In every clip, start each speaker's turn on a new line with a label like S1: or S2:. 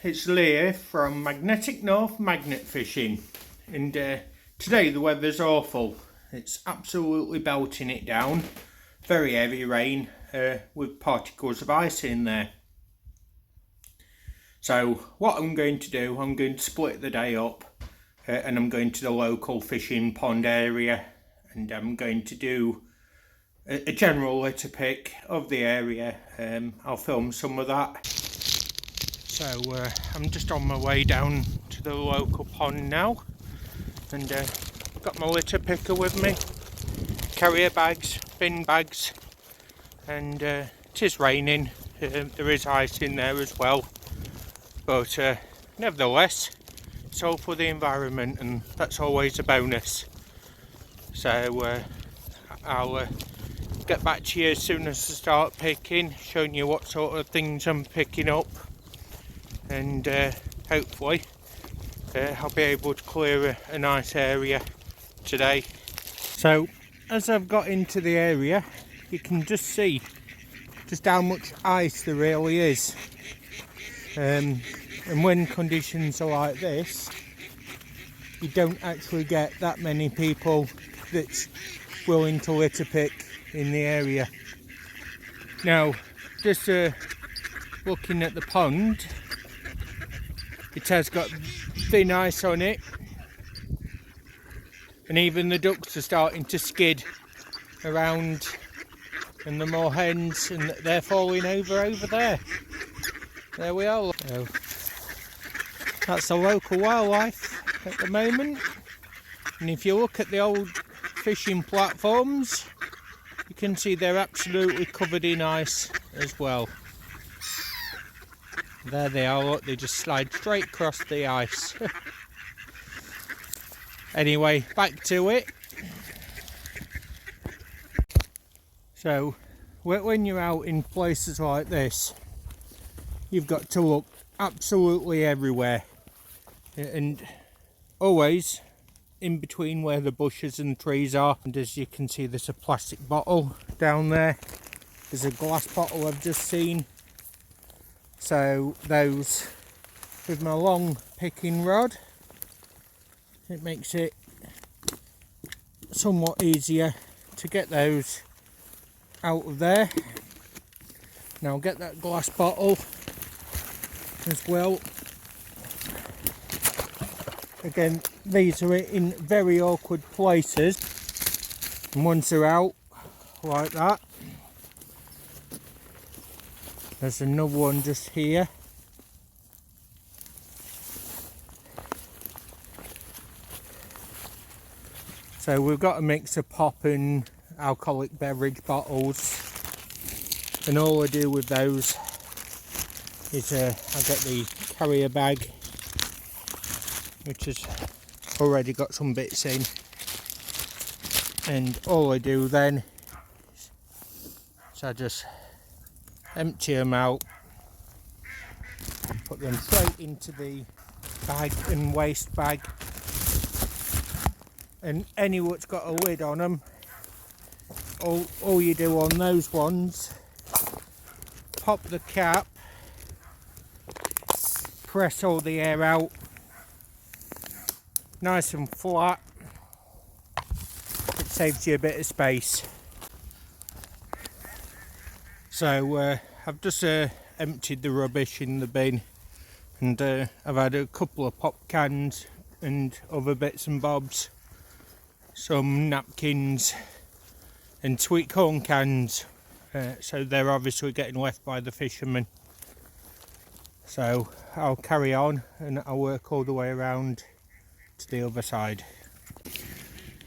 S1: it's Leah from Magnetic North Magnet Fishing, and today the weather's awful. It's absolutely belting it down, very heavy rain with particles of ice in there. So what I'm going to do, I'm going to split the day up and I'm going to the local fishing pond area, and I'm going to do a general litter pick of the area. I'll film some of that. So I'm just on my way down to the local pond now, and I've got my litter picker with me, carrier bags, bin bags, and it is raining. There is ice in there as well, but nevertheless it's all for the environment, and that's always a bonus. So I'll get back to you as soon as I start picking, showing you what sort of things I'm picking up, and hopefully I'll be able to clear a nice area today. So as I've got into the area, you can just see just how much ice there really is, and when conditions are like this, you don't actually get that many people that's willing to litter pick in the area. Now, just looking at the pond, it has got thin ice on it, and even the ducks are starting to skid around, and the moorhens, and they're falling over there. There we are. So, that's the local wildlife at the moment, and if you look at the old fishing platforms, you can see they're absolutely covered in ice as well. There they are, look, they just slide straight across the ice. Anyway, back to it. So, when you're out in places like this, you've got to look absolutely everywhere, and always in between where the bushes and trees are. And as you can see, there's a plastic bottle down there, there's a glass bottle I've just seen. So those, with my long picking rod, it makes it somewhat easier to get those out of there. Now I'll get that glass bottle as well. Again, these are in very awkward places, and once they're out like that, there's another one just here. So we've got a mix of pop and alcoholic beverage bottles, and all I do with those is I get the carrier bag, which has already got some bits in, and all I do then is I just empty them out, put them straight into the bag and waste bag, and any what's got a lid on them, all you do on those ones, pop the cap, press all the air out nice and flat. It saves you a bit of space. So I've just emptied the rubbish in the bin, and I've had a couple of pop cans and other bits and bobs, some napkins and sweet corn cans, so they're obviously getting left by the fishermen. So I'll carry on and I'll work all the way around to the other side.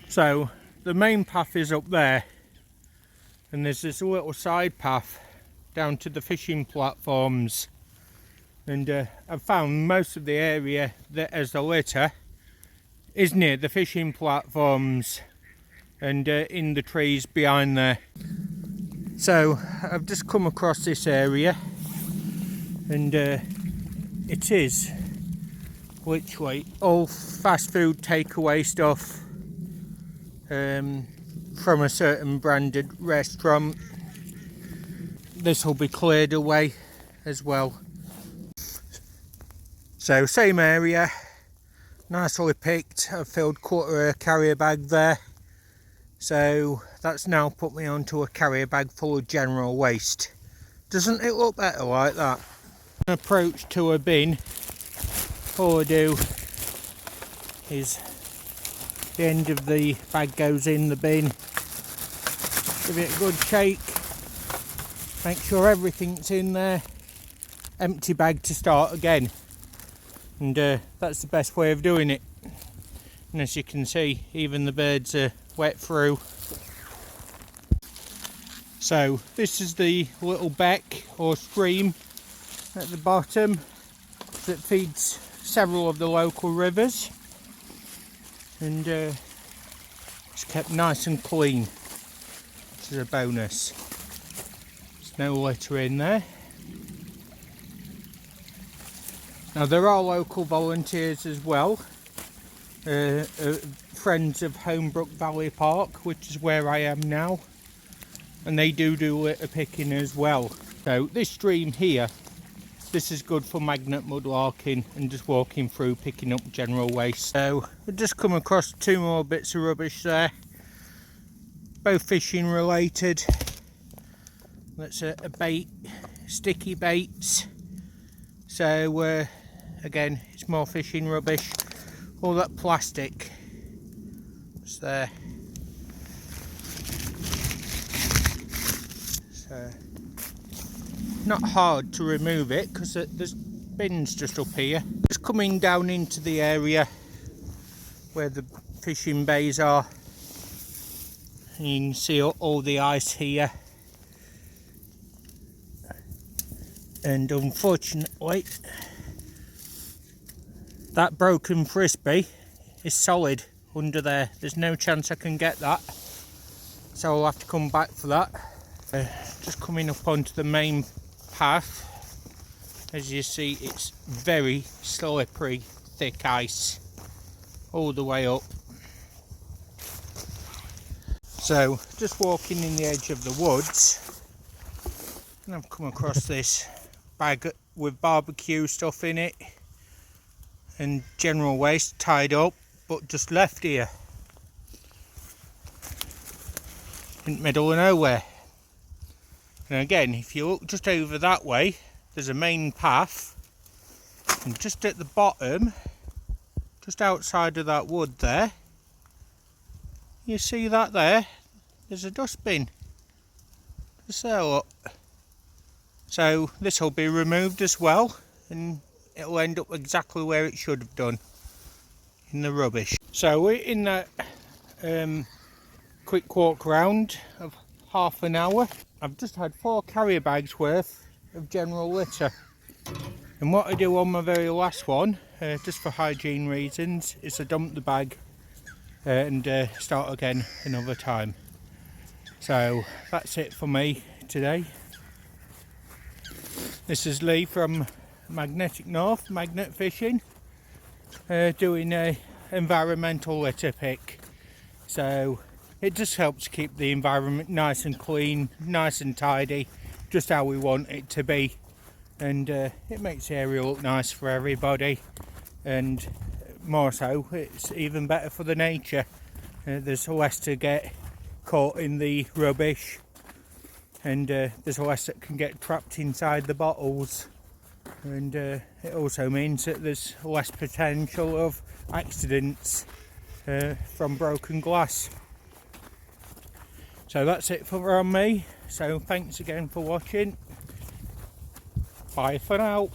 S1: So the main path is up there, and there's this little side path down to the fishing platforms, and I've found most of the area that has a litter is near the fishing platforms and in the trees behind there. So I've just come across this area, and it is literally all fast food takeaway stuff from a certain branded restaurant. This will be cleared away as well. So same area, nicely picked. I've filled quarter a carrier bag there. So that's now put me onto a carrier bag full of general waste. Doesn't it look better like that? Approach to a bin, all I do is the end of the bag goes in the bin, give it a good shake, make sure everything's in there, empty bag to start again, and that's the best way of doing it. And as you can see, even the birds are wet through. So this is the little beck or stream at the bottom that feeds several of the local rivers, and it's kept nice and clean, which is a bonus. There's no litter in there. Now there are local volunteers as well, friends of Homebrook Valley Park, which is where I am now, and they do litter picking as well. So this stream here, this is good for magnet mudlarking and just walking through picking up general waste. So we've just come across 2 more bits of rubbish there, both fishing related. That's a bait, sticky baits. So again, it's more fishing rubbish. All that plastic that's there. So not hard to remove it because there's bins just up here. Just coming down into the area where the fishing bays are, and you can see all the ice here. And unfortunately, that broken frisbee is solid under there. There's no chance I can get that, so I'll have to come back for that. Just coming up onto the main path. As you see, it's very slippery, thick ice all the way up. So just walking in the edge of the woods, and I've come across this bag with barbecue stuff in it and general waste tied up, but just left here in the middle of nowhere. And again, if you look just over that way, there's a main path, and just at the bottom, just outside of that wood there, you see that there? There's a dustbin. Just there, look. So this will be removed as well, and it'll end up exactly where it should have done, in the rubbish. So we're in that quick walk round of half an hour. I've just had 4 carrier bags worth of general litter, and what I do on my very last one, just for hygiene reasons, is I dump the bag and start again another time. So that's it for me today. This is Lee from Magnetic North, Magnet Fishing, doing a environmental litter pick. So it just helps keep the environment nice and clean, nice and tidy, just how we want it to be. And it makes the area look nice for everybody, and more so, it's even better for the nature. There's less to get caught in the rubbish, and there's less that can get trapped inside the bottles, and it also means that there's less potential of accidents from broken glass. So that's it from me. So thanks again for watching. Bye for now.